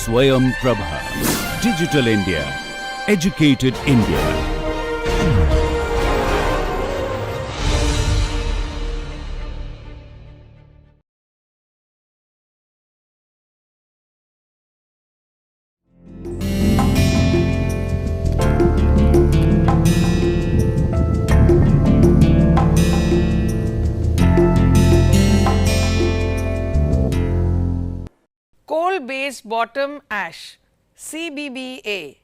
SwayamPrabha. Digital India. Educated India. Coal-based bottom ash CBBA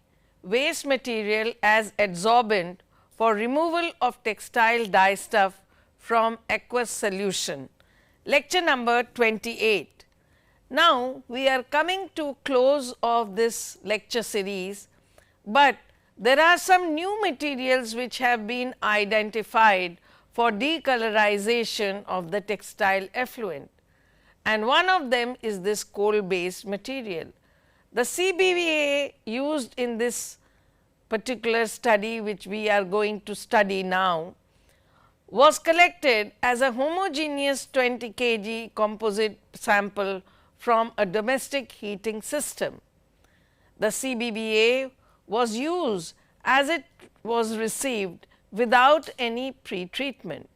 waste material as adsorbent for removal of textile dye stuff from aqueous solution. Lecture number 28. Now, we are coming to close of this lecture series, but there are some new materials which have been identified for decolorization of the textile effluent, and one of them is this coal based material. The CBBA used in this particular study, which we are going to study now, was collected as a homogeneous 20 kg composite sample from a domestic heating system. The CBBA was used as it was received without any pre-treatment.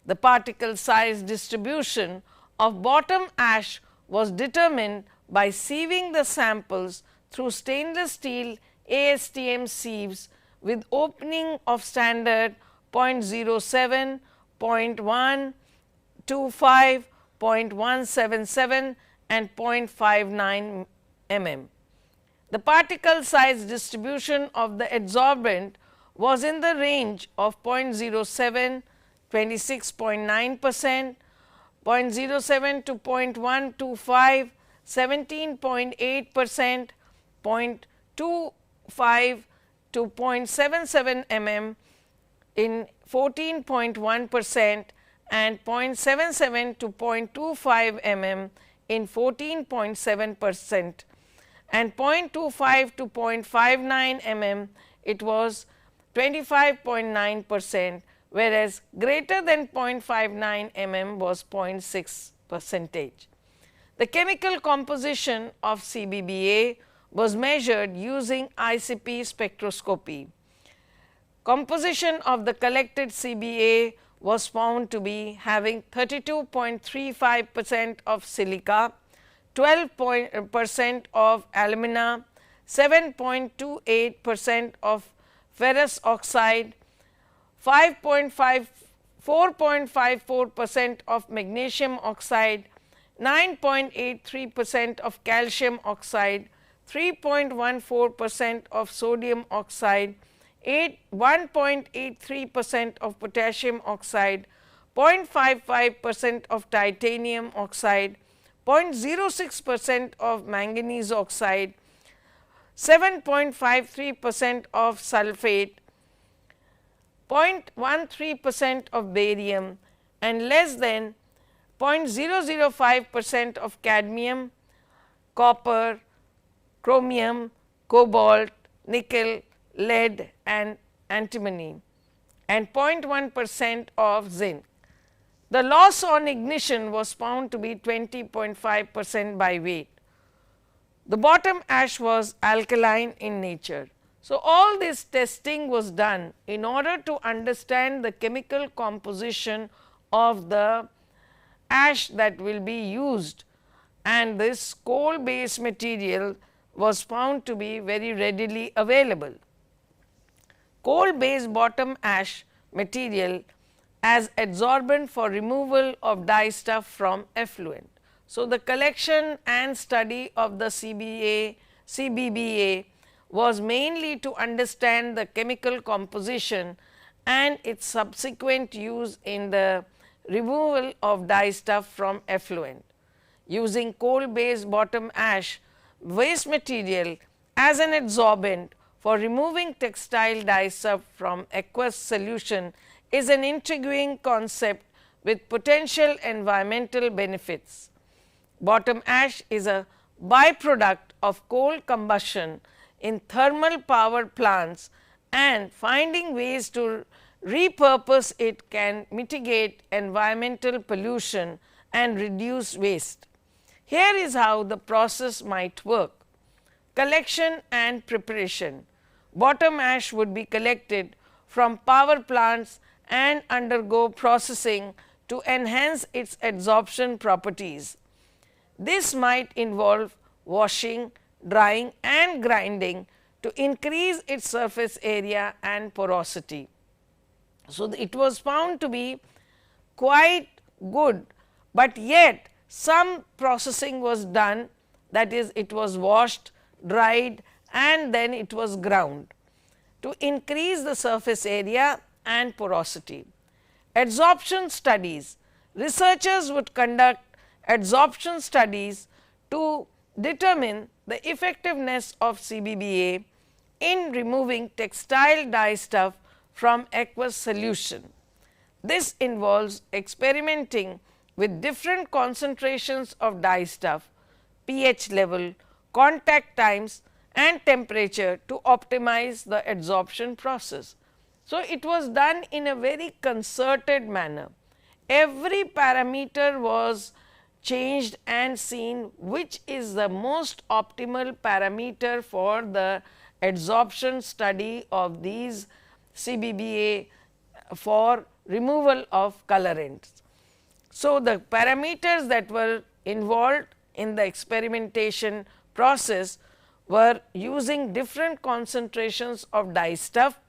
The particle size distribution of bottom ash was determined by sieving the samples through stainless steel ASTM sieves with opening of standard 0.07, 0.1, 0.25, 0.177 and 0.59 mm. The particle size distribution of the adsorbent was in the range of 0.07, 26.9%, 0.07 to 0.125, 17.8%, 0.25 to 0.77 mm in 14.1% and 0.77 to 0.25 mm in 14.7% and 0.25 to 0.59 mm it was 25.9%, whereas greater than 0.59 mm was 0.6 percentage. The chemical composition of CBBA was measured using ICP spectroscopy. Composition of the collected CBA was found to be having 32.35% of silica, 12% of alumina, 7.28% of ferrous oxide, 4.54% of magnesium oxide, 9.83% of calcium oxide, 3.14% of sodium oxide, 1.83% of potassium oxide, 0.55% of titanium oxide, 0.06% of manganese oxide, 7.53% of sulphate, 0.13% of barium and less than 0.005% of cadmium, copper, chromium, cobalt, nickel, lead and antimony, and 0.1% of zinc. The loss on ignition was found to be 20.5% by weight. The bottom ash was alkaline in nature. So, all this testing was done in order to understand the chemical composition of the ash that will be used, and this coal based material was found to be very readily available. Coal based bottom ash material as adsorbent for removal of dye stuff from effluent. So, the collection and study of the CBBA was mainly to understand the chemical composition and its subsequent use in the removal of dye stuff from effluent. Using coal based bottom ash waste material as an adsorbent for removing textile dye stuff from aqueous solution is an intriguing concept with potential environmental benefits. Bottom ash is a byproduct of coal combustion in thermal power plants, and finding ways to repurpose it can mitigate environmental pollution and reduce waste. Here is how the process might work. collection and preparation. Bottom ash would be collected from power plants and undergo processing to enhance its adsorption properties. This might involve washing, drying and grinding to increase its surface area and porosity. So, it was found to be quite good, but yet some processing was done, that is, it was washed, dried and then it was ground to increase the surface area and porosity. Adsorption studies. Researchers would conduct adsorption studies to determine the effectiveness of CBBA in removing textile dye stuff from aqueous solution. This involves experimenting with different concentrations of dye stuff, pH level, contact times and temperature to optimize the adsorption process. So, it was done in a very concerted manner. Every parameter was changed and seen which is the most optimal parameter for the adsorption study of these CBBA for removal of colorants. So, the parameters that were involved in the experimentation process were using different concentrations of dye stuff,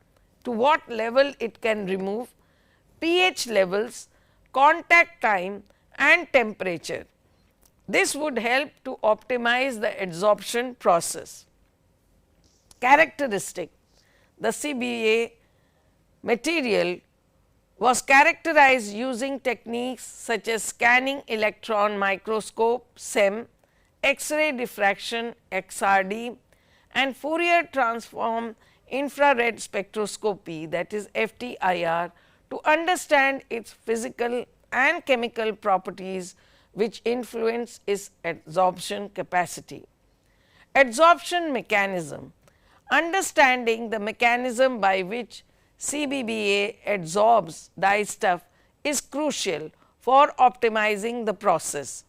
to what level it can remove, pH levels, contact time and temperature. This would help to optimize the adsorption process. Characteristic. The CBBA material was characterized using techniques such as scanning electron microscope SEM, X-ray diffraction XRD and Fourier transform infrared spectroscopy, that is FTIR, to understand its physical and chemical properties which influence its adsorption capacity. Adsorption mechanism. Understanding the mechanism by which CBBA adsorbs dye stuff is crucial for optimizing the process.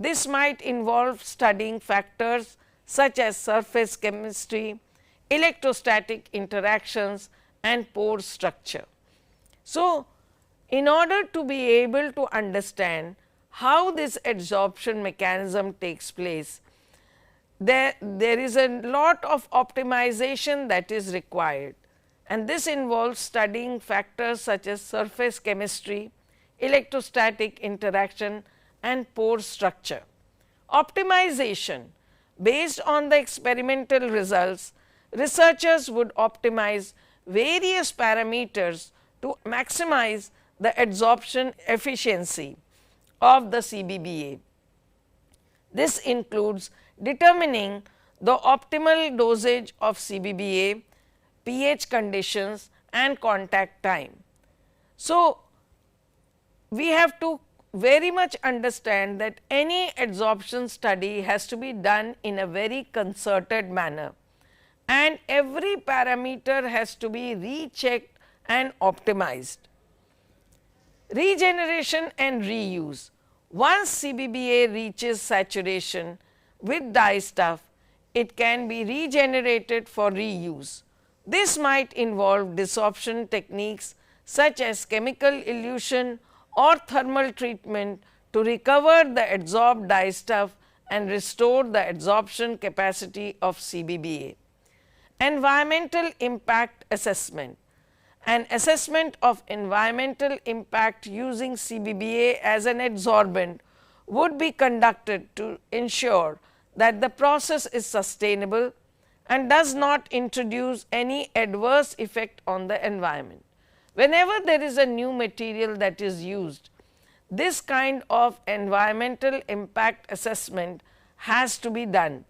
This might involve studying factors such as surface chemistry, electrostatic interactions and pore structure. So, in order to be able to understand how this adsorption mechanism takes place, there is a lot of optimization that is required, and this involves studying factors such as surface chemistry, electrostatic interaction and pore structure. Optimization. Based on the experimental results, researchers would optimize various parameters to maximize the adsorption efficiency of the CBBA. This includes determining the optimal dosage of CBBA, pH conditions and contact time. So, we have to very much understand that any adsorption study has to be done in a very concerted manner, and every parameter has to be rechecked and optimized. Regeneration and reuse. Once CBBA reaches saturation with dye stuff, it can be regenerated for reuse. This might involve desorption techniques such as chemical elution or thermal treatment to recover the adsorbed dye stuff and restore the adsorption capacity of CBBA. Environmental impact assessment. An assessment of environmental impact using CBBA as an adsorbent would be conducted to ensure that the process is sustainable and does not introduce any adverse effect on the environment. Whenever there is a new material that is used, this kind of environmental impact assessment has to be done.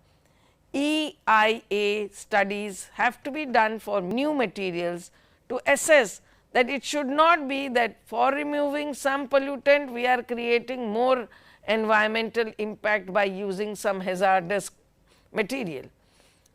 EIA studies have to be done for new materials to assess that it should not be that for removing some pollutant we are creating more environmental impact by using some hazardous material.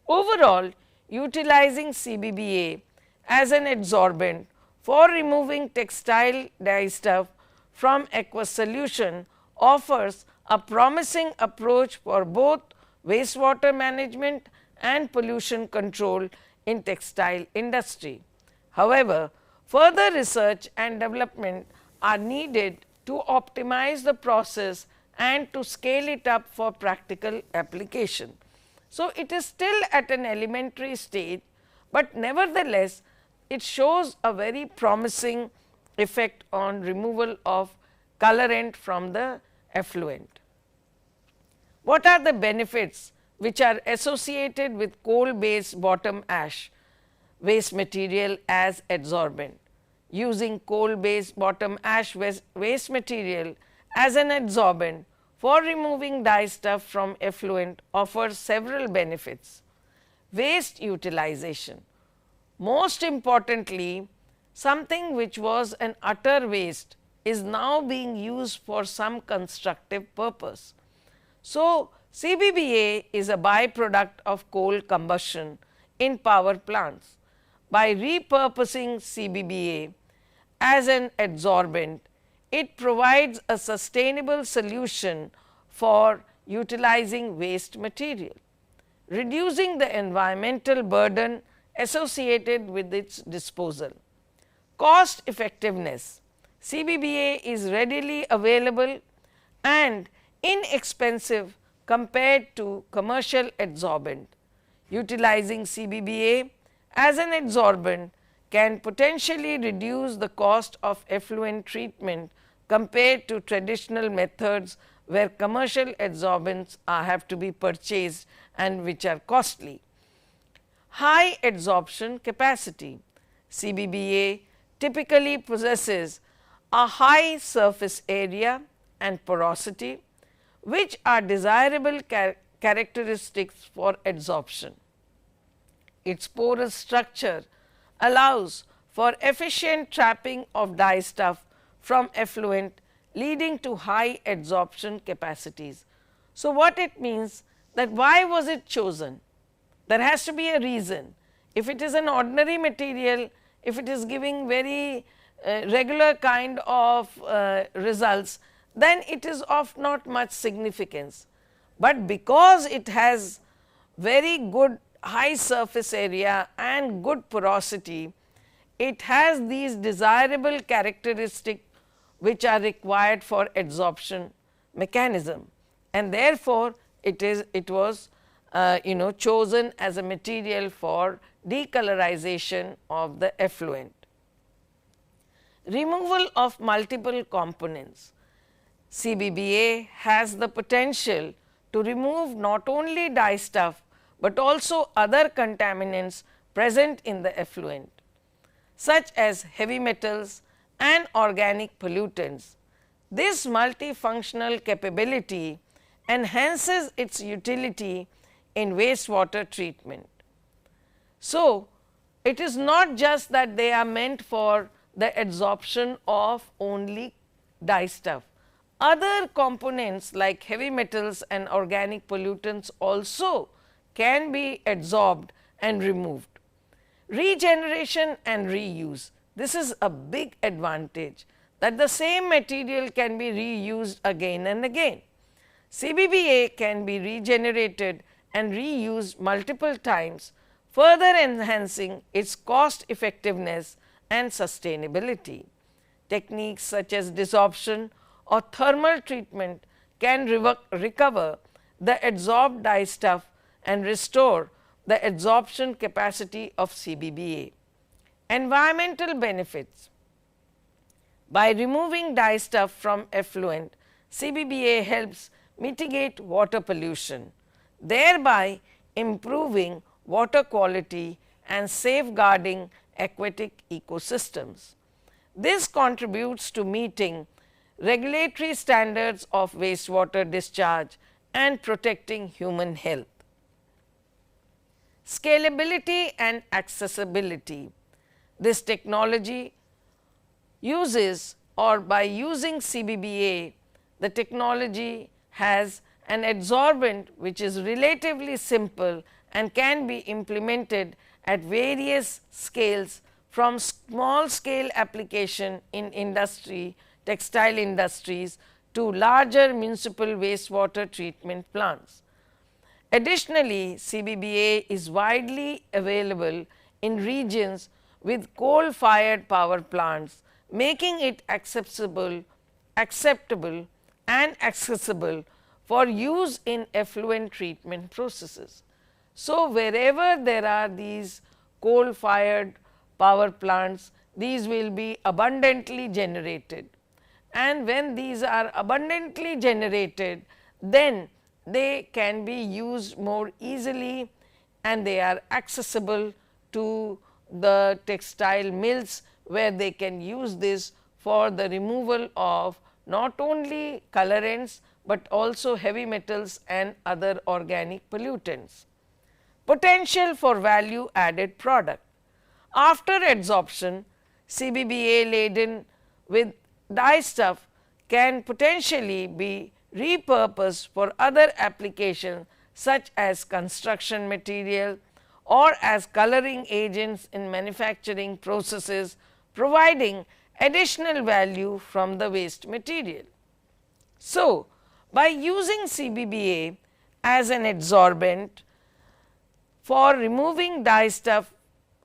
Overall, utilizing CBBA as an adsorbent for removing textile dye stuff from aqueous solution offers a promising approach for both wastewater management and pollution control in textile industry. However, further research and development are needed to optimize the process and to scale it up for practical application. So, it is still at an elementary stage, but nevertheless it shows a very promising effect on removal of colorant from the effluent. What are the benefits which are associated with coal based bottom ash waste material as adsorbent? Using coal based bottom ash waste material as an adsorbent for removing dye stuff from effluent offers several benefits. Waste utilization. Most importantly, something which was an utter waste is now being used for some constructive purpose. So, CBBA is a byproduct of coal combustion in power plants. By repurposing CBBA as an adsorbent, it provides a sustainable solution for utilizing waste material, reducing the environmental burden associated with its disposal. Cost effectiveness. CBBA is readily available and inexpensive compared to commercial adsorbent. Utilizing CBBA as an adsorbent can potentially reduce the cost of effluent treatment compared to traditional methods where commercial adsorbents have to be purchased and which are costly. High adsorption capacity. CBBA typically possesses a high surface area and porosity, which are desirable characteristics for adsorption. Its porous structure allows for efficient trapping of dye stuff from effluent, leading to high adsorption capacities. So, what it means that why was it chosen? There has to be a reason. If it is an ordinary material, if it is giving very regular kind of results, then it is of not much significance. But because it has very good high surface area and good porosity, it has these desirable characteristics which are required for adsorption mechanism, and therefore, it was chosen as a material for decolorization of the effluent. Removal of multiple components. CBBA has the potential to remove not only dye stuff, but also other contaminants present in the effluent, such as heavy metals and organic pollutants. This multifunctional capability enhances its utility in wastewater treatment. So, it is not just that they are meant for the adsorption of only dye stuff. Other components like heavy metals and organic pollutants also can be adsorbed and removed. Regeneration and reuse. This is a big advantage, that the same material can be reused again and again. CBBA can be regenerated and reused multiple times, further enhancing its cost effectiveness and sustainability. Techniques such as desorption or thermal treatment can recover the adsorbed dye stuff and restore the adsorption capacity of CBBA. Environmental benefits. By removing dye stuff from effluent, CBBA helps mitigate water pollution, thereby improving water quality and safeguarding aquatic ecosystems. This contributes to meeting regulatory standards of wastewater discharge and protecting human health. Scalability and accessibility. This technology uses, or by using CBBA, the technology has an adsorbent which is relatively simple and can be implemented at various scales, from small scale application in industry, textile industries, to larger municipal wastewater treatment plants. Additionally, CBBA is widely available in regions with coal fired power plants, making it acceptable and accessible for use in effluent treatment processes. So, wherever there are these coal fired power plants, these will be abundantly generated, and when these are abundantly generated, then they can be used more easily and they are accessible to the textile mills, where they can use this for the removal of not only colorants, but also heavy metals and other organic pollutants. Potential for value added product. After adsorption, CBBA laden with dye stuff can potentially be repurposed for other applications such as construction material or as coloring agents in manufacturing processes, providing additional value from the waste material. So, by using CBBA as an adsorbent for removing dye stuff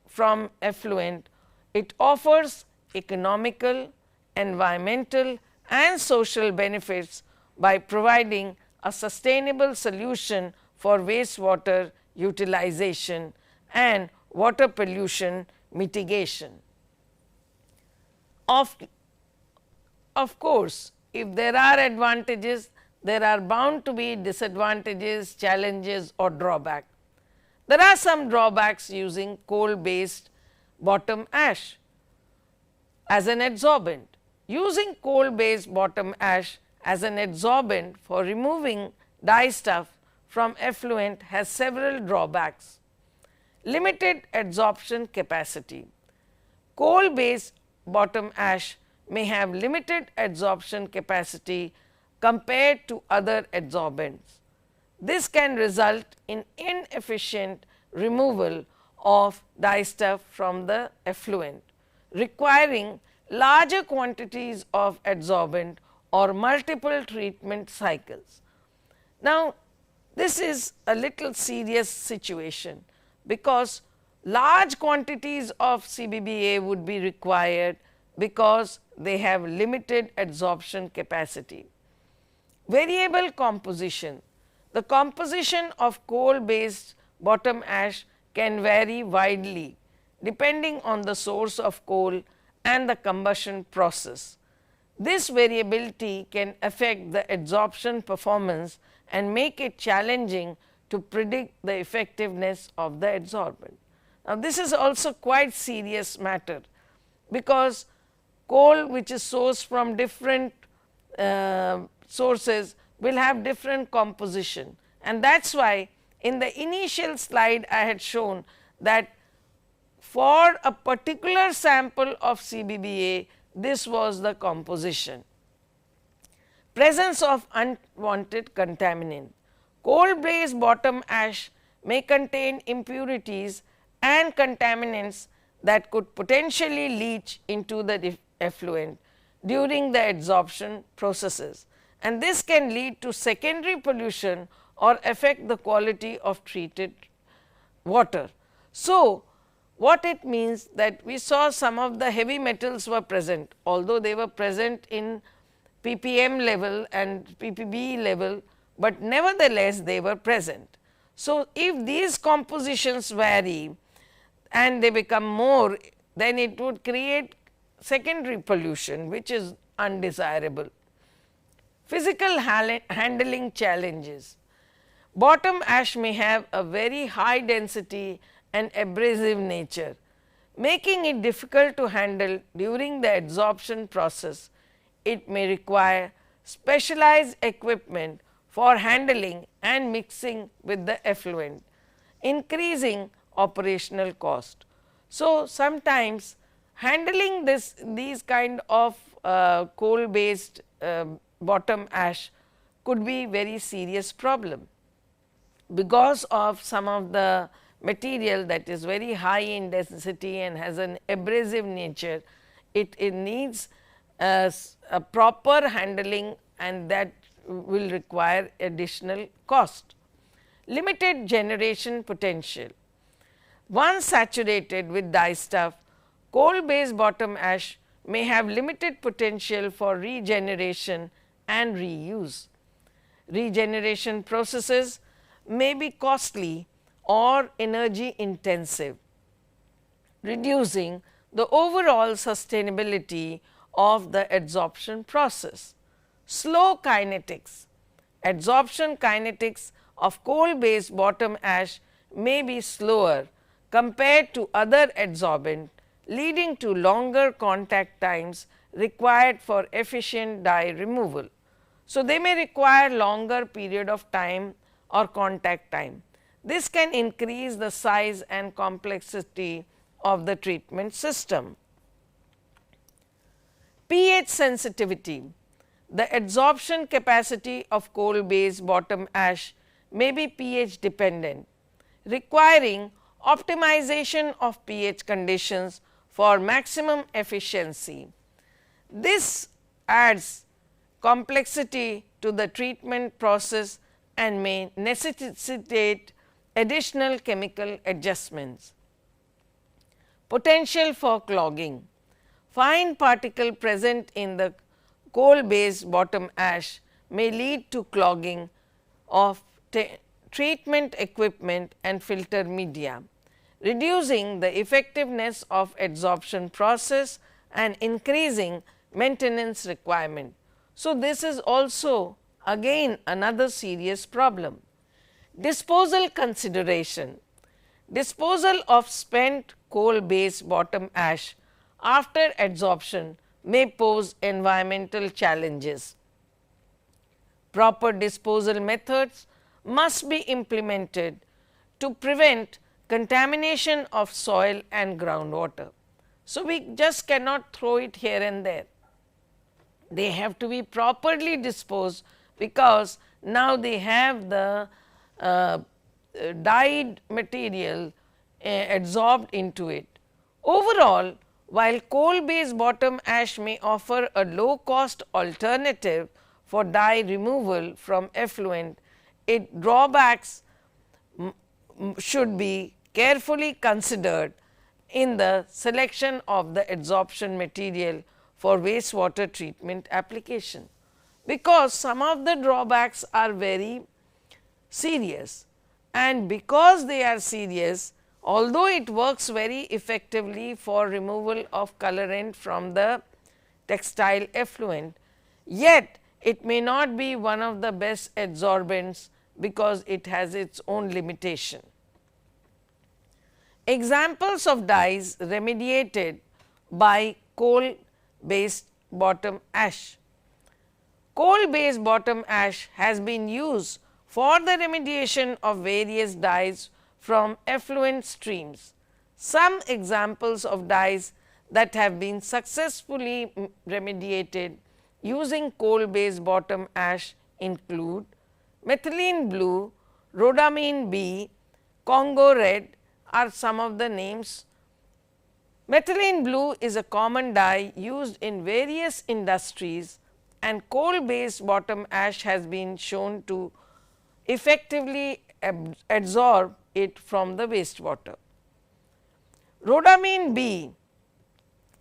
from effluent, it offers economical, environmental and social benefits by providing a sustainable solution for wastewater utilization and water pollution mitigation. Of course, if there are advantages, there are bound to be disadvantages, challenges or drawback. There are some drawbacks using coal based bottom ash as an adsorbent. Using coal based bottom ash as an adsorbent for removing dye stuff from effluent has several drawbacks. Limited adsorption capacity. Coal based bottom ash may have limited adsorption capacity compared to other adsorbents. This can result in inefficient removal of dye stuff from the effluent, requiring larger quantities of adsorbent or multiple treatment cycles. Now, this is a little serious situation, because large quantities of CBBA would be required because they have limited adsorption capacity. Variable composition. The composition of coal based bottom ash can vary widely depending on the source of coal and the combustion process. This variability can affect the adsorption performance and make it challenging to predict the effectiveness of the adsorbent. Now, this is also quite serious matter, because coal which is sourced from different sources will have different composition, and that is why in the initial slide I had shown that for a particular sample of CBBA, this was the composition. Presence of unwanted contaminant. Coal based bottom ash may contain impurities and contaminants that could potentially leach into the effluent during the adsorption processes, and this can lead to secondary pollution or affect the quality of treated water. So, what it means that we saw some of the heavy metals were present, although they were present in ppm level and ppb level, but nevertheless they were present. So, if these compositions vary and they become more, then it would create secondary pollution, which is undesirable. Physical handling challenges. Bottom ash may have a very high density and abrasive nature, making it difficult to handle during the adsorption process. It may require specialized equipment for handling and mixing with the effluent, increasing operational cost. So, sometimes handling these kind of coal based bottom ash could be very serious problem, because of some of the material that is very high in density and has an abrasive nature. It needs a proper handling, and that will require additional cost. limited generation potential. Once saturated with dyestuff, coal based bottom ash may have limited potential for regeneration and reuse. Regeneration processes may be costly or energy intensive, reducing the overall sustainability of the adsorption process. Slow kinetics. Adsorption kinetics of coal based bottom ash may be slower compared to other adsorbent, leading to longer contact times required for efficient dye removal. So, they may require longer period of time or contact time. This can increase the size and complexity of the treatment system. pH sensitivity. The adsorption capacity of coal based bottom ash may be pH dependent, requiring optimization of pH conditions for maximum efficiency. This adds complexity to the treatment process and may necessitate additional chemical adjustments. Potential for clogging. Fine particle present in the coal based bottom ash may lead to clogging of treatment equipment and filter media, reducing the effectiveness of adsorption process and increasing maintenance requirement. So, this is also again another serious problem. Disposal consideration. Disposal of spent coal based bottom ash after adsorption may pose environmental challenges. Proper disposal methods must be implemented to prevent contamination of soil and groundwater. So, we just cannot throw it here and there. They have to be properly disposed, because now they have the dyed material adsorbed into it. Overall, while coal based bottom ash may offer a low cost alternative for dye removal from effluent, its drawbacks should be carefully considered in the selection of the adsorption material for wastewater treatment application, because some of the drawbacks are very serious, and because they are serious, although it works very effectively for removal of colorant from the textile effluent, yet it may not be one of the best adsorbents because it has its own limitation. Examples of dyes remediated by coal based bottom ash. Coal based bottom ash has been used for the remediation of various dyes from effluent streams. Some examples of dyes that have been successfully remediated using coal based bottom ash include methylene blue, rhodamine B, Congo red are some of the names. Methylene blue is a common dye used in various industries, and coal based bottom ash has been shown to effectively adsorb it from the wastewater. Rhodamine B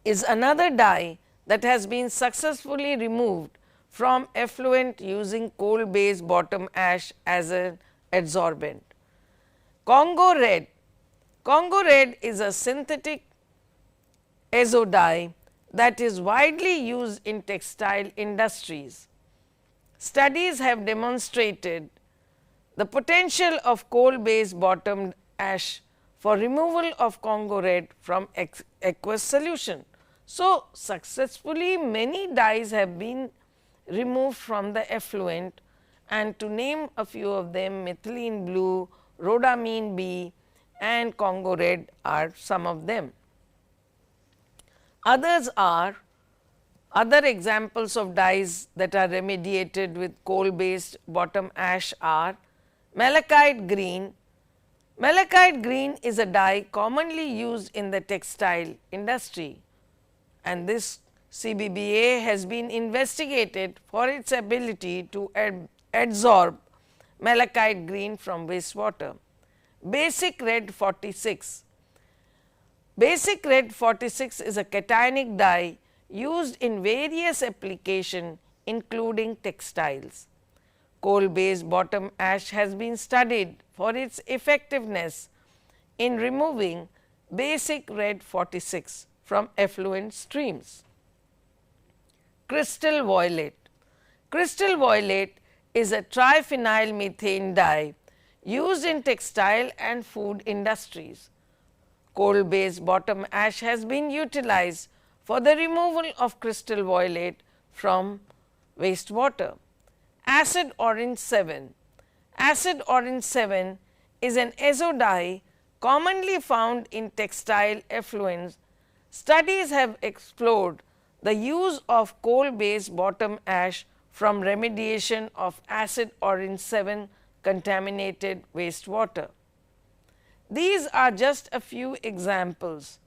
is another dye that has been successfully removed from effluent using coal based bottom ash as an adsorbent. Congo red. Congo red is a synthetic azo dye that is widely used in textile industries. Studies have demonstrated the potential of coal based bottom ash for removal of Congo red from aqueous solution. So, successfully many dyes have been removed from the effluent, and to name a few of them, methylene blue, rhodamine B and Congo red are some of them. Others are other examples of dyes that are remediated with coal based bottom ash are malachite green. Malachite green is a dye commonly used in the textile industry, and this CBBA has been investigated for its ability to adsorb malachite green from wastewater. Basic red 46. Basic red 46 is a cationic dye used in various applications including textiles. Coal based bottom ash has been studied for its effectiveness in removing basic red 46 from effluent streams. Crystal violet. Crystal violet is a triphenyl methane dye used in textile and food industries. Coal based bottom ash has been utilized for the removal of crystal violet from wastewater. Acid orange 7. Acid orange 7 is an azo dye commonly found in textile effluents. Studies have explored the use of coal based bottom ash from remediation of acid orange 7 contaminated wastewater. These are just a few examples,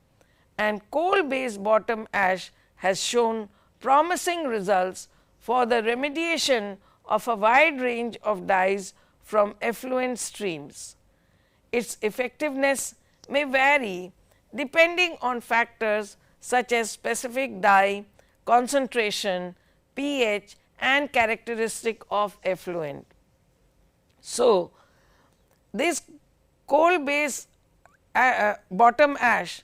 and coal based bottom ash has shown promising results for the remediation of a wide range of dyes from effluent streams. Its effectiveness may vary depending on factors such as specific dye, concentration, pH and characteristic of effluent. So, this coal based bottom ash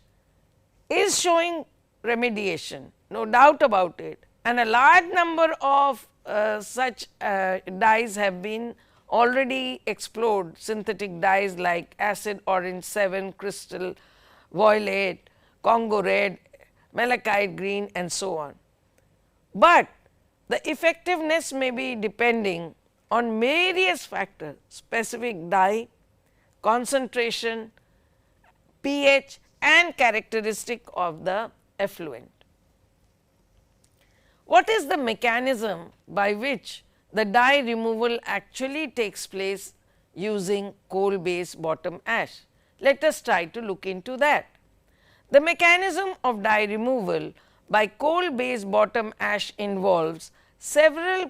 is showing remediation, no doubt about it, and a large number of such dyes have been already explored, synthetic dyes like acid orange 7, crystal violet, Congo red, malachite green and so on. But the effectiveness may be depending on various factors, specific dye, concentration, pH and characteristic of the effluent. What is the mechanism by which the dye removal actually takes place using coal based bottom ash? Let us try to look into that. The mechanism of dye removal by coal based bottom ash involves several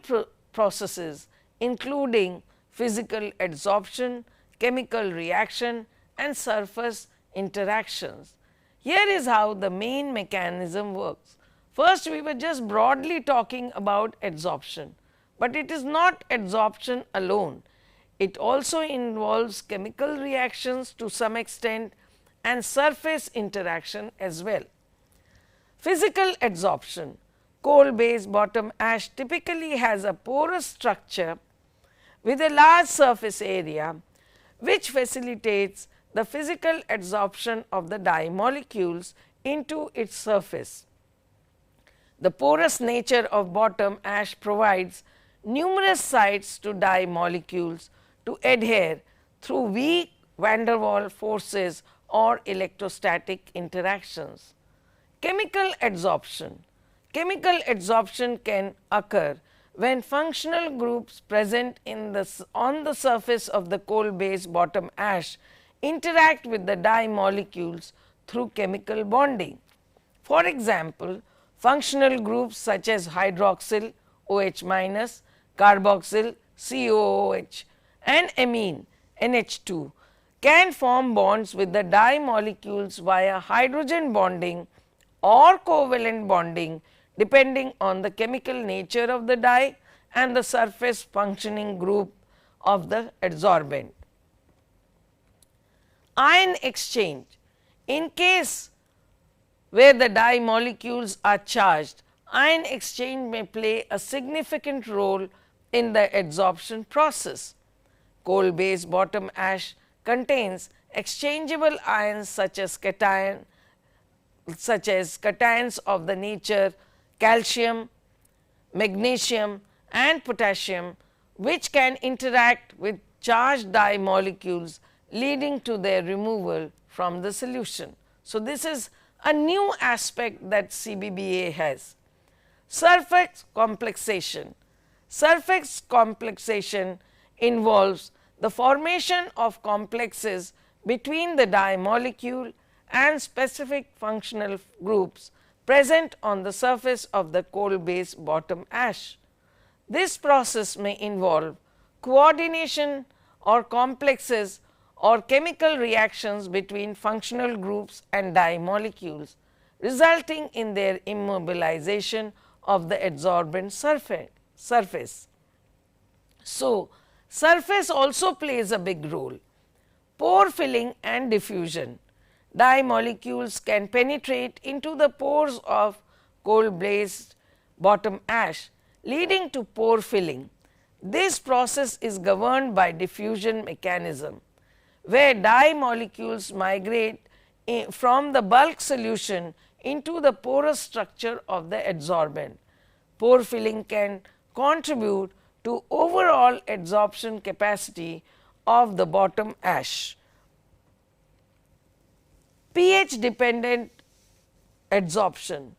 processes including physical adsorption, chemical reaction and surface interactions. Here is how the main mechanism works. First, we were just broadly talking about adsorption, but it is not adsorption alone. It also involves chemical reactions to some extent and surface interaction as well. Physical adsorption. Coal based bottom ash typically has a porous structure with a large surface area which facilitates the physical adsorption of the dye molecules into its surface. The porous nature of bottom ash provides numerous sites to dye molecules to adhere through weak van der Waals forces or electrostatic interactions. Chemical adsorption. Chemical adsorption can occur when functional groups present on the surface of the coal based bottom ash interact with the dye molecules through chemical bonding. For example, functional groups such as hydroxyl OH minus, carboxyl COOH and amine NH2 can form bonds with the dye molecules via hydrogen bonding or covalent bonding depending on the chemical nature of the dye and the surface functioning group of the adsorbent. Ion exchange. In case where the dye molecules are charged, ion exchange may play a significant role in the adsorption process. Coal based bottom ash contains exchangeable ions such as cations of the nature calcium, magnesium and potassium, which can interact with charged dye molecules leading to their removal from the solution. So, this is a new aspect that CBBA has. Surface complexation. Surface complexation involves the formation of complexes between the dye molecule and specific functional groups present on the surface of the coal based bottom ash. This process may involve coordination or complexes or chemical reactions between functional groups and dye molecules, resulting in their immobilization of the adsorbent surface. So, surface also plays a big role. Pore filling and diffusion. Dye molecules can penetrate into the pores of coal blaze bottom ash, leading to pore filling. This process is governed by diffusion mechanism, where dye molecules migrate from the bulk solution into the porous structure of the adsorbent. Pore filling can contribute to overall adsorption capacity of the bottom ash. pH dependent adsorption.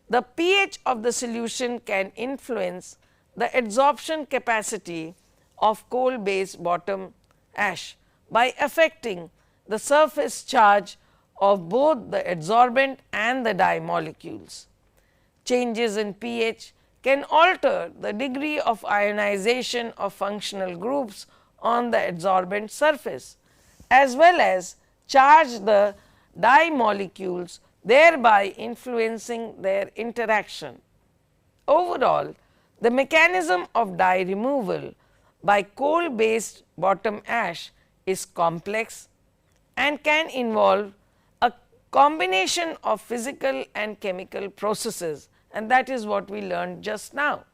The pH of the solution can influence the adsorption capacity of coal based bottom ash by affecting the surface charge of both the adsorbent and the dye molecules. Changes in pH can alter the degree of ionization of functional groups on the adsorbent surface, as well as charge the dye molecules, thereby influencing their interaction. Overall, the mechanism of dye removal by coal based bottom ash is complex and can involve a combination of physical and chemical processes, and that is what we learned just now.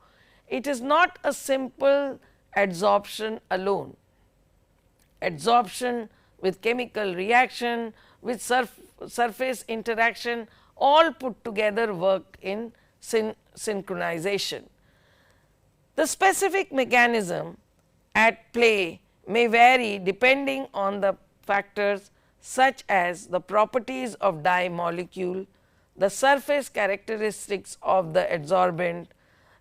It is not a simple adsorption alone. Adsorption with chemical reaction, with surface interaction, all put together work in synchronization. The specific mechanism at play may vary depending on the factors such as the properties of dye molecule, the surface characteristics of the adsorbent,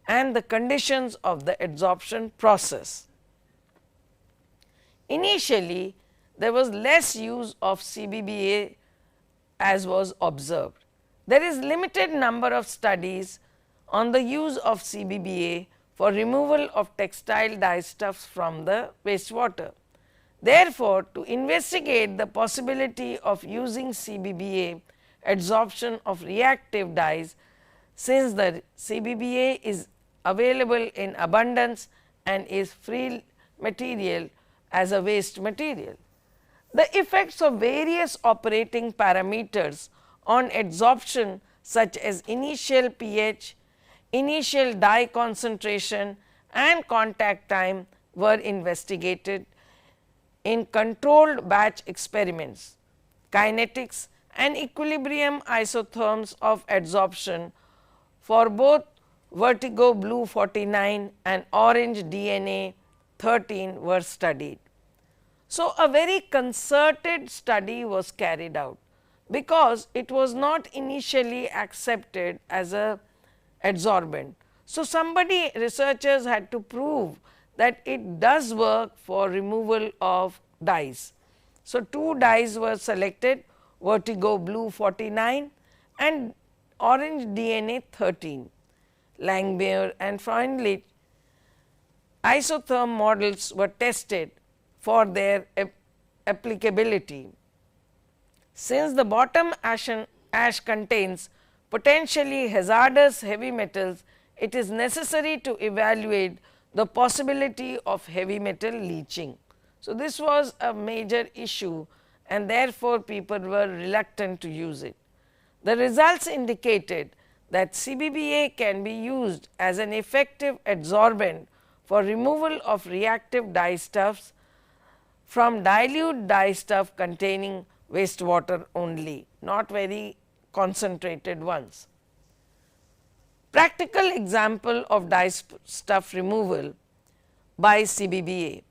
and the conditions of the adsorption process. Initially, there was less use of CBBA as was observed. There is limited number of studies on the use of CBBA for removal of textile dyestuffs from the wastewater. Therefore, to investigate the possibility of using CBBA adsorption of reactive dyes, since the CBBA is available in abundance and is free material as a waste material. The effects of various operating parameters on adsorption such as initial pH, initial dye concentration and contact time were investigated in controlled batch experiments. Kinetics and equilibrium isotherms of adsorption for both vertigo blue 49 and orange DNA 13 were studied. So, a very concerted study was carried out, because it was not initially accepted as a adsorbent. So, researchers had to prove that it does work for removal of dyes. So, two dyes were selected, vertigo blue 49 and orange DNA 13. Langmuir and Freundlich isotherm models were tested for their applicability. Since the bottom ash contains potentially hazardous heavy metals, it is necessary to evaluate the possibility of heavy metal leaching. So, this was a major issue and therefore, people were reluctant to use it. The results indicated that CBBA can be used as an effective adsorbent for removal of reactive dyestuffs from dilute dyestuff containing wastewater only, not very concentrated ones. Practical example of dyestuff removal by CBBA.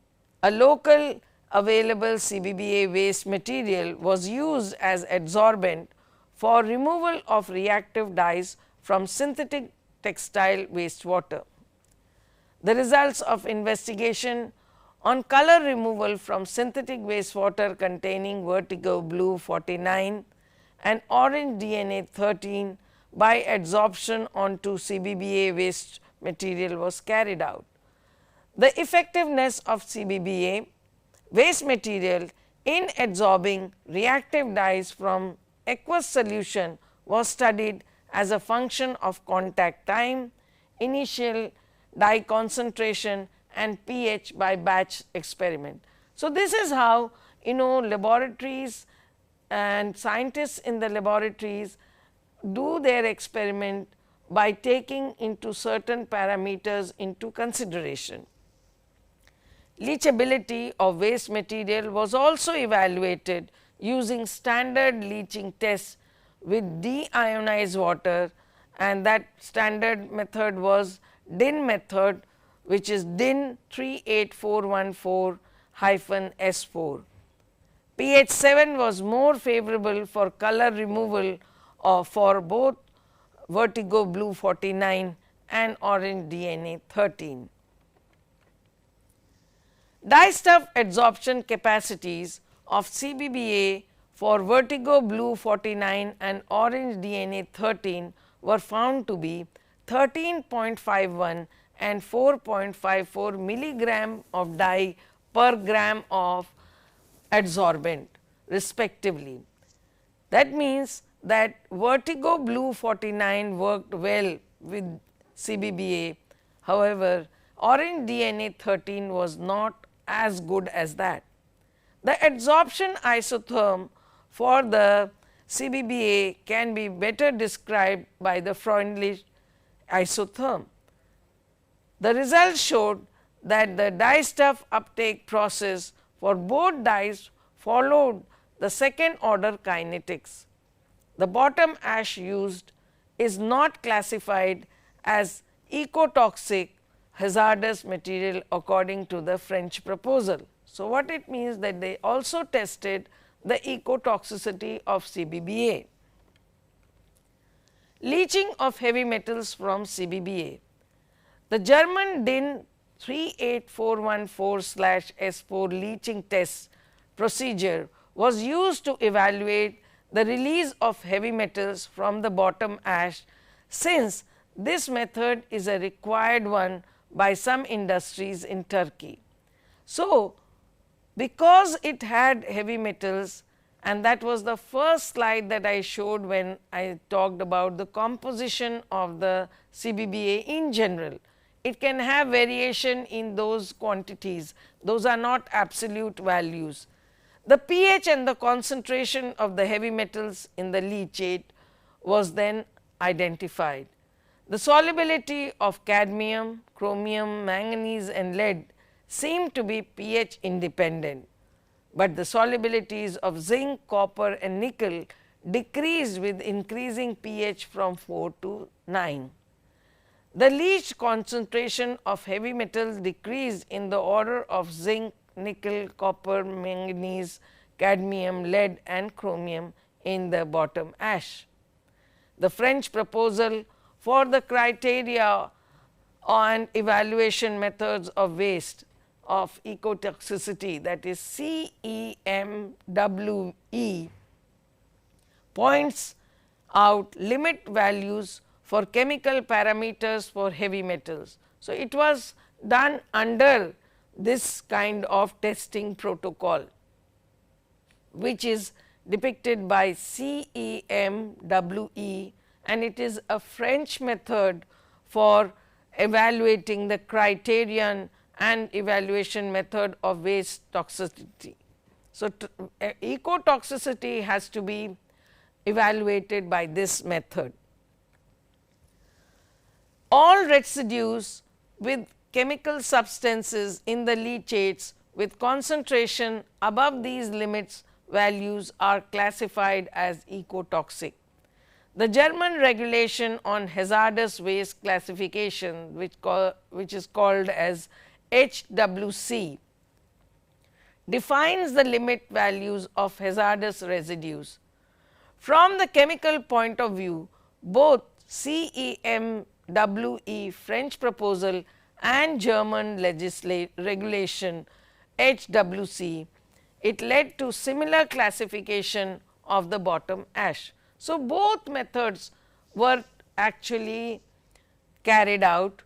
A local available CBBA waste material was used as adsorbent for removal of reactive dyes from synthetic textile wastewater. The results of investigation on color removal from synthetic wastewater containing vertigo blue 49 and orange DNA 13 by adsorption onto CBBA waste material was carried out. The effectiveness of CBBA waste material in adsorbing reactive dyes from aqueous solution was studied as a function of contact time, initial dye concentration and pH by batch experiment. So, this is how laboratories and scientists in the laboratories do their experiment by taking into certain parameters into consideration. Leachability of waste material was also evaluated using standard leaching tests with deionized water, and that standard method was DIN method, which is DIN 38414-S4. pH 7 was more favorable for color removal for both vertigo blue 49 and orange DNA 13. Dye stuff adsorption capacities of CBBA for vertigo blue 49 and orange DNA 13 were found to be 13.51 and 4.54 milligram of dye per gram of adsorbent respectively. That means that vertigo blue 49 worked well with CBBA, however, orange DNA 13 was not as good as that. The adsorption isotherm for the CBBA can be better described by the Freundlich isotherm. The results showed that the dye stuff uptake process for both dyes followed the second order kinetics. The bottom ash used is not classified as ecotoxic hazardous material according to the French proposal. So, what it means that they also tested the ecotoxicity of CBBA. Leaching of heavy metals from CBBA. The German DIN 38414/S4 leaching test procedure was used to evaluate the release of heavy metals from the bottom ash, since this method is a required one by some industries in Turkey. So, because it had heavy metals, and that was the first slide that I showed when I talked about the composition of the CBBA in general. It can have variation in those quantities, those are not absolute values. The pH and the concentration of the heavy metals in the leachate was then identified. The solubility of cadmium, chromium, manganese and lead seem to be pH independent, but the solubilities of zinc, copper and nickel decreased with increasing pH from 4 to 9. The leached concentration of heavy metals decreased in the order of zinc, nickel, copper, manganese, cadmium, lead and chromium in the bottom ash. The French proposal for the criteria and evaluation methods of waste of ecotoxicity, that is CEMWE, points out limit values for chemical parameters for heavy metals. So, it was done under this kind of testing protocol, which is depicted by CEMWE, and it is a French method for evaluating the criterion and evaluation method of waste toxicity. So, ecotoxicity has to be evaluated by this method. All residues with chemical substances in the leachates with concentration above these limits values are classified as ecotoxic. The German regulation on hazardous waste classification, which is called as HWC, defines the limit values of hazardous residues. From the chemical point of view, both CEMWE French proposal and German regulation HWC, it led to similar classification of the bottom ash. So, both methods were actually carried out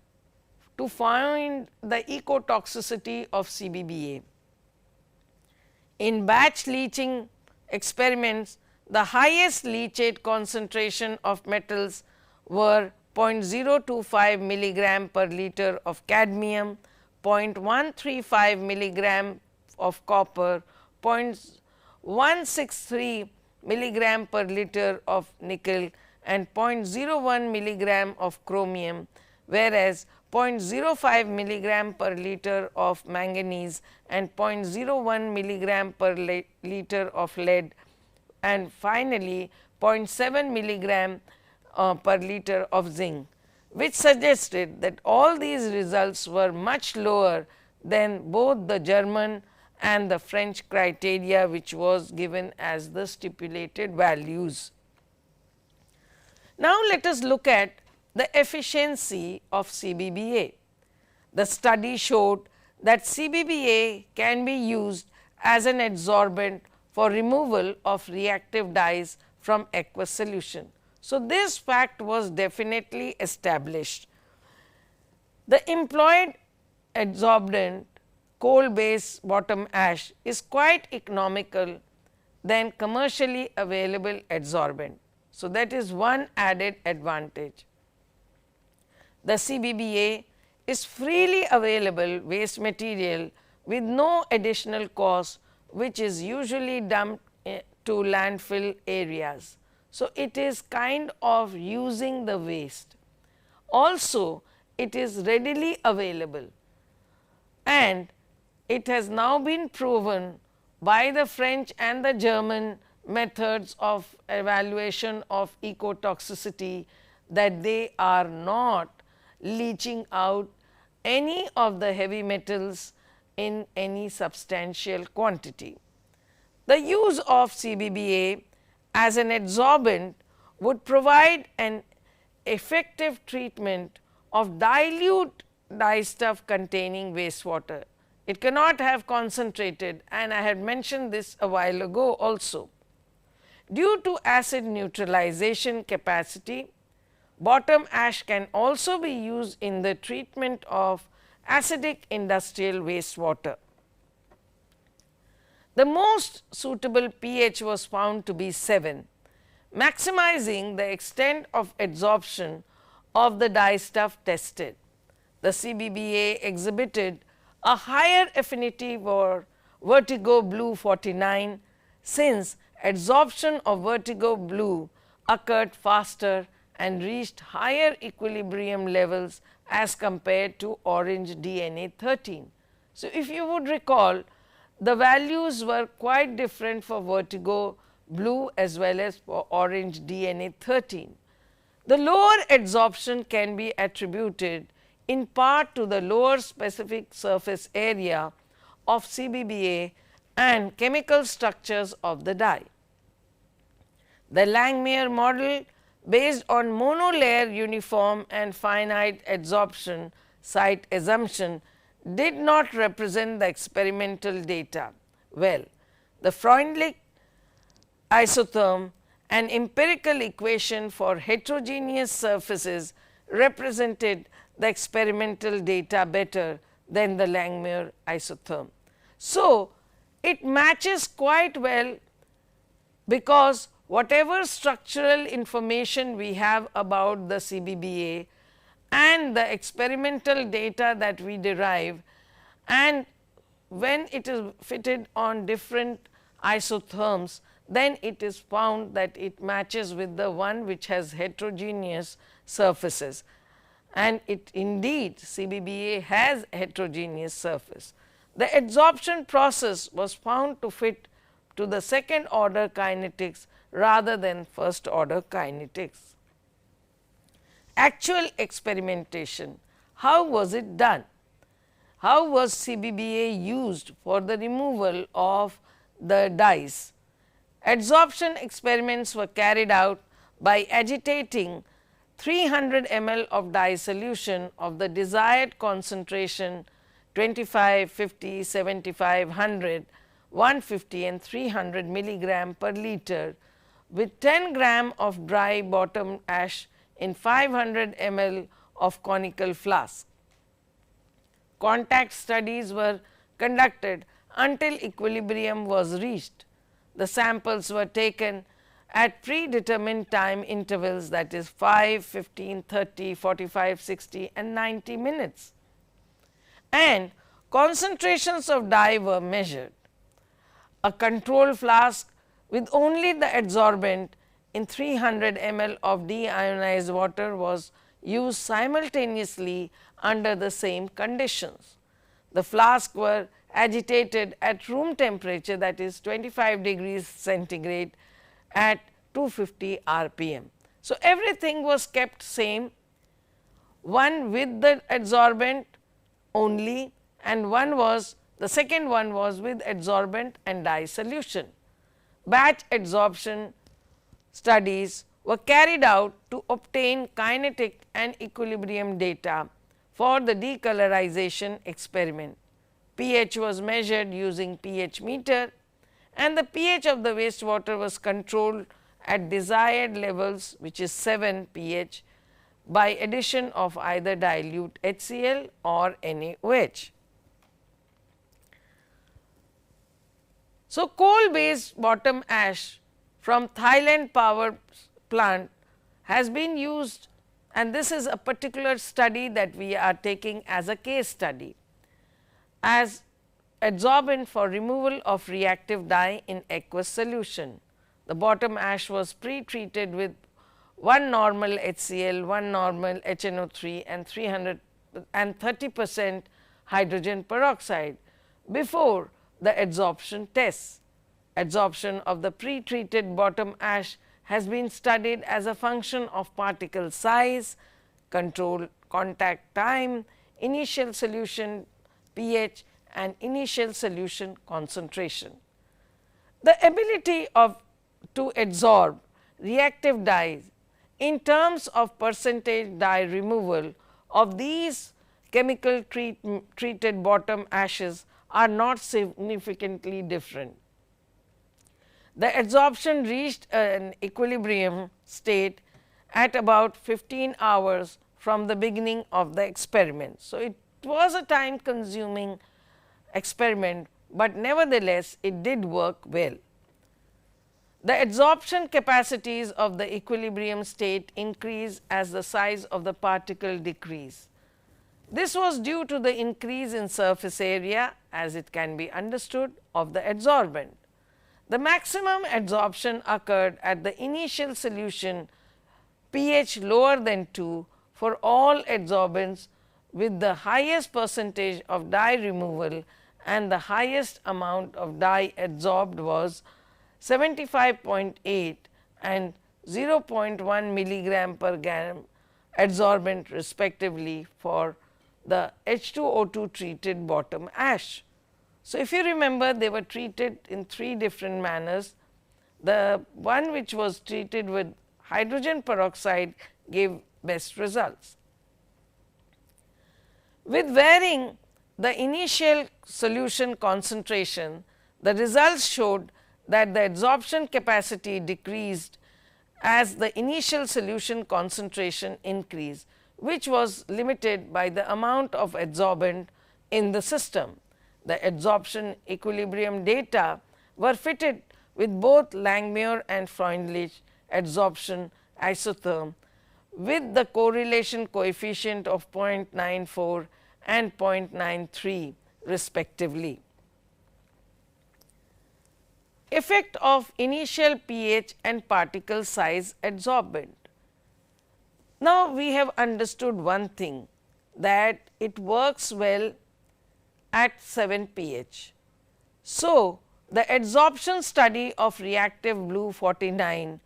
to find the ecotoxicity of CBBA. In batch leaching experiments, the highest leachate concentration of metals were 0.025 milligram per liter of cadmium, 0.135 milligram of copper, 0.163 milligram per liter of nickel and 0.01 milligram of chromium, whereas 0.05 milligram per liter of manganese and 0.01 milligram per liter of lead, and finally 0.7 milligram per liter of zinc, which suggested that all these results were much lower than both the German and the French criteria, which was given as the stipulated values. Now, let us look at the efficiency of CBBA. The study showed that CBBA can be used as an adsorbent for removal of reactive dyes from aqueous solution. So, this fact was definitely established. The employed adsorbent coal base bottom ash is quite economical than commercially available adsorbent. So, that is one added advantage. The CBBA is freely available waste material with no additional cost, which is usually dumped to landfill areas. So, it is kind of using the waste. Also, it is readily available, and it has now been proven by the French and the German methods of evaluation of ecotoxicity that they are not leaching out any of the heavy metals in any substantial quantity. The use of CBBA as an adsorbent would provide an effective treatment of dilute dyestuff containing wastewater. It cannot have concentrated, and I had mentioned this a while ago also. Due to acid neutralization capacity, bottom ash can also be used in the treatment of acidic industrial wastewater. The most suitable pH was found to be 7, maximizing the extent of adsorption of the dyestuff tested. The CBBA exhibited a higher affinity for vertigo blue 49, since adsorption of vertigo blue occurred faster and reached higher equilibrium levels as compared to orange DNA 13. So, if you would recall, the values were quite different for vertigo blue as well as for orange DNA 13. The lower adsorption can be attributed in part to the lower specific surface area of CBBA and chemical structures of the dye. The Langmuir model, based on monolayer uniform and finite adsorption site assumption, did not represent the experimental data well. The Freundlich isotherm, an empirical equation for heterogeneous surfaces, represented the experimental data better than the Langmuir isotherm. So, it matches quite well, because whatever structural information we have about the CBBA and the experimental data that we derive, and when it is fitted on different isotherms, then it is found that it matches with the one which has heterogeneous surfaces, and it indeed CBBA has heterogeneous surface. The adsorption process was found to fit to the second order kinetics rather than first order kinetics. Actual experimentation, how was it done? How was CBBA used for the removal of the dyes? Adsorption experiments were carried out by agitating 300 ml of dye solution of the desired concentration 25, 50, 75, 100, 150 and 300 milligram per liter with 10 gram of dry bottom ash in 500 ml of conical flask. contact studies were conducted until equilibrium was reached. The samples were taken at predetermined time intervals, that is 5, 15, 30, 45, 60 and 90 minutes, and concentrations of dye were measured. A control flask with only the adsorbent in 300 ml of deionized water was used simultaneously under the same conditions. The flasks were agitated at room temperature, that is 25 degrees centigrade at 250 rpm. So, everything was kept same, one with the adsorbent only and the second one was with adsorbent and dye solution. Batch adsorption studies were carried out to obtain kinetic and equilibrium data for the decolorization experiment. pH was measured using pH meter and the pH of the wastewater was controlled at desired levels, which is 7 pH, by addition of either dilute HCl or NaOH. So, coal based bottom ash from Thailand power plant has been used, and this is a particular study that we are taking as a case study, as adsorbent for removal of reactive dye in aqueous solution. The bottom ash was pre-treated with 1 normal HCl, 1 normal HNO3 and 30% hydrogen peroxide before the adsorption tests. Adsorption of the pre-treated bottom ash has been studied as a function of particle size, control contact time, initial solution pH and initial solution concentration. The ability to adsorb reactive dyes in terms of percentage dye removal of these chemical treated bottom ashes are not significantly different. The adsorption reached an equilibrium state at about 15 hours from the beginning of the experiment. So, it was a time consuming experiment, but nevertheless it did work well. The adsorption capacities of the equilibrium state increase as the size of the particle decrease. This was due to the increase in surface area, as it can be understood, of the adsorbent. The maximum adsorption occurred at the initial solution pH lower than 2 for all adsorbents, with the highest percentage of dye removal, and the highest amount of dye adsorbed was 75.8 and 0.1 milligram per gram adsorbent respectively for the H2O2 treated bottom ash. So, if you remember, they were treated in 3 different manners. The one which was treated with hydrogen peroxide gave best results. With varying the initial solution concentration, the results showed that the adsorption capacity decreased as the initial solution concentration increased, which was limited by the amount of adsorbent in the system. The adsorption equilibrium data were fitted with both Langmuir and Freundlich adsorption isotherm with the correlation coefficient of 0.94 and 0.93 respectively. Effect of initial pH and particle size adsorbent. Now, we have understood one thing, that it works well at 7 pH. So, the adsorption study of reactive blue 49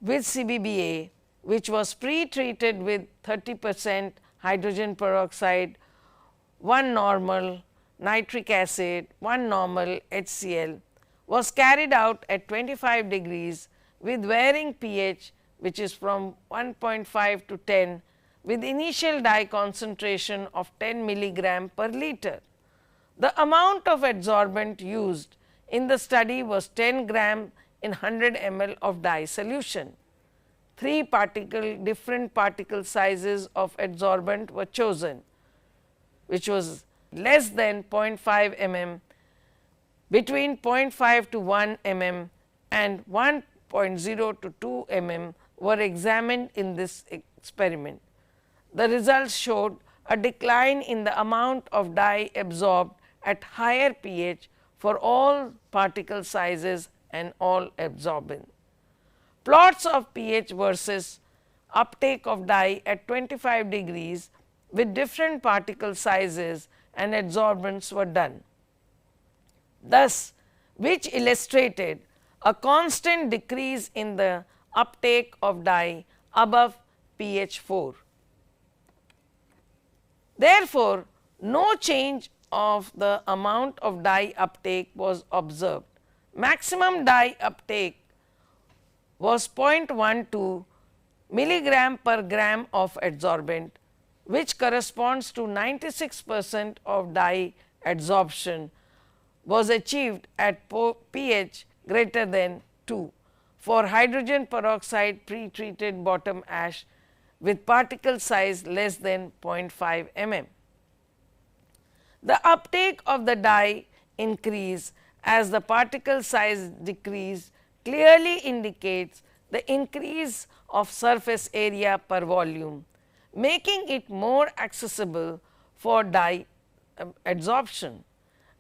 with CBBA, which was pre-treated with 30% hydrogen peroxide, 1 normal nitric acid, 1 normal HCl, was carried out at 25 degrees with varying pH, which is from 1.5 to 10, with initial dye concentration of 10 milligram per liter. The amount of adsorbent used in the study was 10 gram in 100 ml of dye solution. 3 different particle sizes of adsorbent were chosen. which was less than 0.5 mm, between 0.5 to 1 mm and 1.0 to 2 mm were examined in this experiment. The results showed a decline in the amount of dye absorbed at higher pH for all particle sizes and all absorbent. Plots of pH versus uptake of dye at 25 degrees with different particle sizes and adsorbents were done. Thus, which illustrated a constant decrease in the uptake of dye above pH 4. Therefore, no change of the amount of dye uptake was observed. Maximum dye uptake was 0.12 milligram per gram of adsorbent, which corresponds to 96% of dye adsorption was achieved at pH greater than 2 for hydrogen peroxide pre-treated bottom ash with particle size less than 0.5 mm. The uptake of the dye increase as the particle size decrease clearly indicates the increase of surface area per volume, making it more accessible for dye adsorption,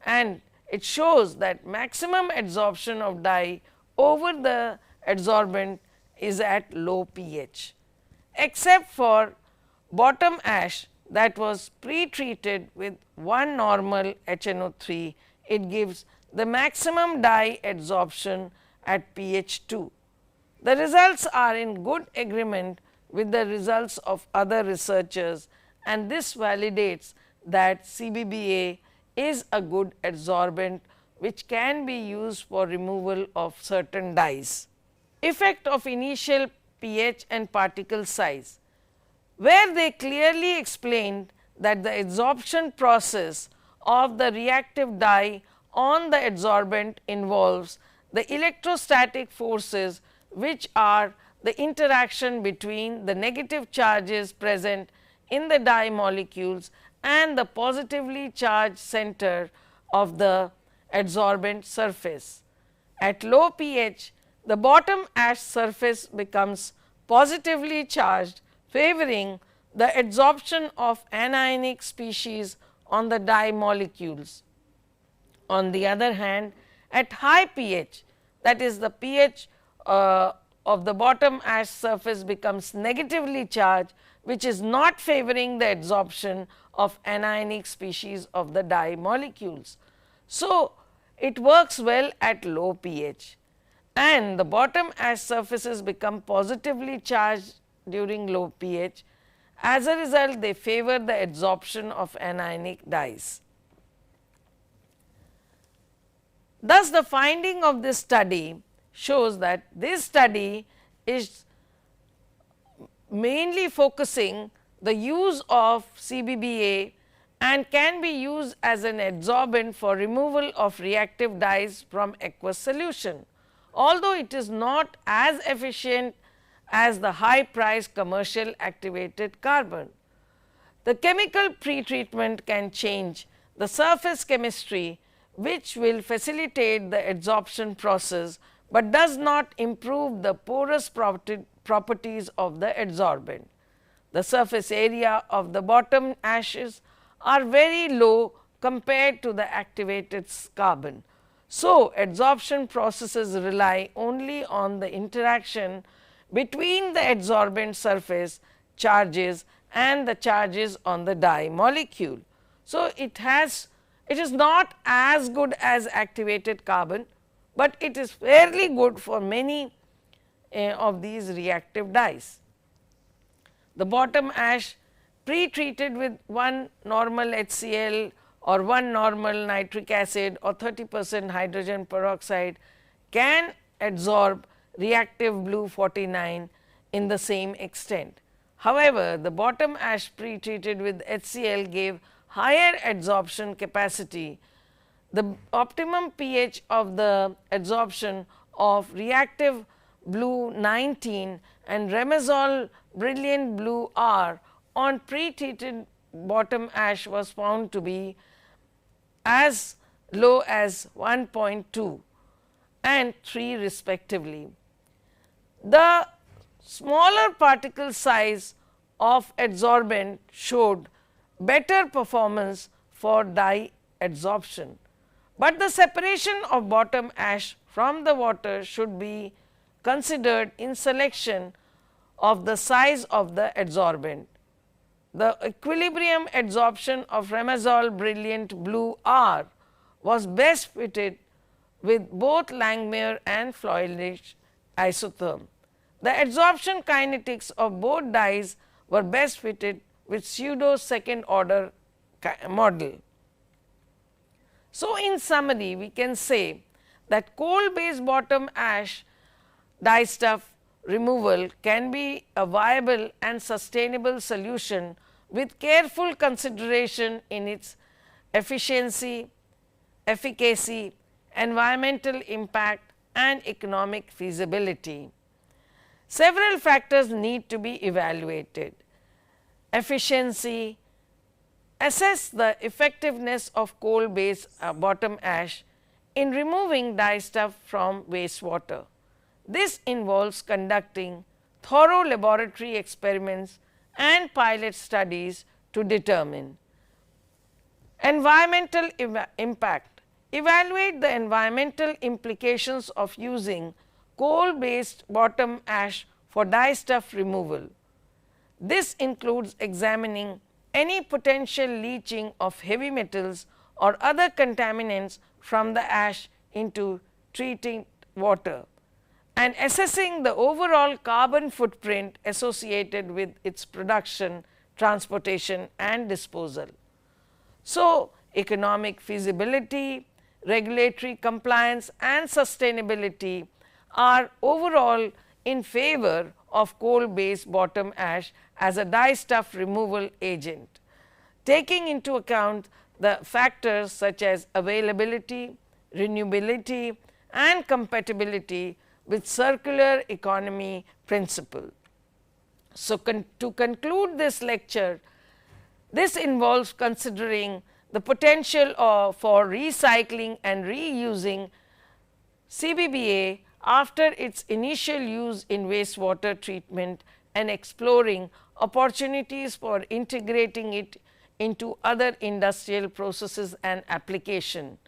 and it shows that maximum adsorption of dye over the adsorbent is at low pH. Except for bottom ash that was pre-treated with 1 normal HNO3, it gives the maximum dye adsorption at pH 2. The results are in good agreement with the results of other researchers, and this validates that CBBA is a good adsorbent which can be used for removal of certain dyes. Effect of initial pH and particle size, where they clearly explained that the adsorption process of the reactive dye on the adsorbent involves the electrostatic forces, which are the interaction between the negative charges present in the dye molecules and the positively charged center of the adsorbent surface. At low pH, the bottom ash surface becomes positively charged, favoring the adsorption of anionic species on the dye molecules. On the other hand, at high pH, that is the pH of the bottom ash surface becomes negatively charged, which is not favoring the adsorption of anionic species of the dye molecules. So, it works well at low pH, and the bottom ash surfaces become positively charged during low pH. As a result, they favor the adsorption of anionic dyes. Thus, the finding of this study shows that this study is mainly focusing the use of CBBA and can be used as an adsorbent for removal of reactive dyes from aqueous solution, although it is not as efficient as the high price commercial activated carbon. The chemical pretreatment can change the surface chemistry, which will facilitate the adsorption process, but does not improve the porous properties of the adsorbent. The surface area of the bottom ashes are very low compared to the activated carbon. So, adsorption processes rely only on the interaction between the adsorbent surface charges and the charges on the dye molecule. So, it is not as good as activated carbon, but it is fairly good for many of these reactive dyes. The bottom ash pre-treated with 1 normal HCl or 1 normal nitric acid or 30% hydrogen peroxide can adsorb reactive blue 49 in the same extent. However, the bottom ash pre-treated with HCl gave higher adsorption capacity. The optimum pH of the adsorption of reactive blue 19 and Remazole brilliant blue R on pre-treated bottom ash was found to be as low as 1.2 and 3 respectively. The smaller particle size of adsorbent showed better performance for dye adsorption, but the separation of bottom ash from the water should be considered in selection of the size of the adsorbent. The equilibrium adsorption of Ramazol Brilliant Blue R was best fitted with both Langmuir and Floydrich isotherm. The adsorption kinetics of both dyes were best fitted with pseudo second order model. So, in summary, we can say that coal based bottom ash dye stuff removal can be a viable and sustainable solution with careful consideration in its efficiency, efficacy, environmental impact and economic feasibility. Several factors need to be evaluated. Efficiency: assess the effectiveness of coal based bottom ash in removing dye stuff from wastewater. This involves conducting thorough laboratory experiments and pilot studies to determine. Environmental impact: evaluate the environmental implications of using coal based bottom ash for dye stuff removal. This includes examining any potential leaching of heavy metals or other contaminants from the ash into treated water, and assessing the overall carbon footprint associated with its production, transportation and disposal. So, economic feasibility, regulatory compliance and sustainability are overall in favor of coal based bottom ash as a dye stuff removal agent, taking into account the factors such as availability, renewability and compatibility with circular economy principle. So, to conclude this lecture, this involves considering the potential for recycling and reusing CBBA after its initial use in wastewater treatment and exploring opportunities for integrating it into other industrial processes and application.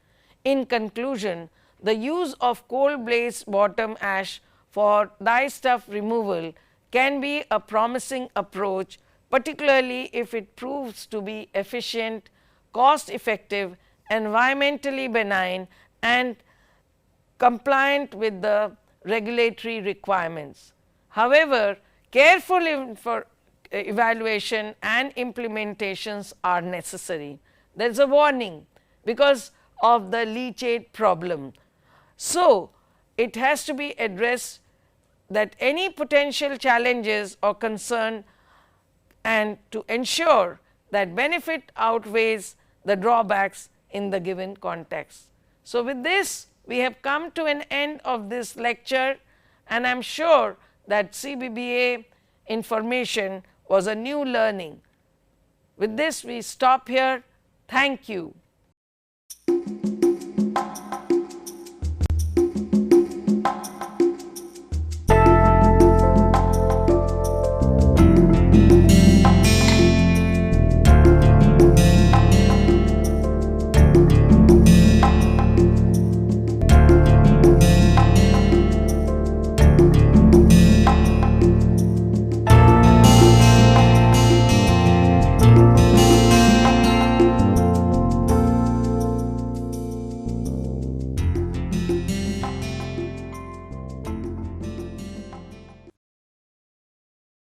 In conclusion, the use of coal based bottom ash for dye stuff removal can be a promising approach, particularly if it proves to be efficient, cost effective, environmentally benign and compliant with the regulatory requirements. However, careful evaluation and implementations are necessary. There is a warning because of the leachate problem. So, it has to be addressed that any potential challenges or concern and to ensure that benefit outweighs the drawbacks in the given context. So, with this we have come to an end of this lecture, and I am sure that CBBA information was a new learning. With this we stop here. Thank you.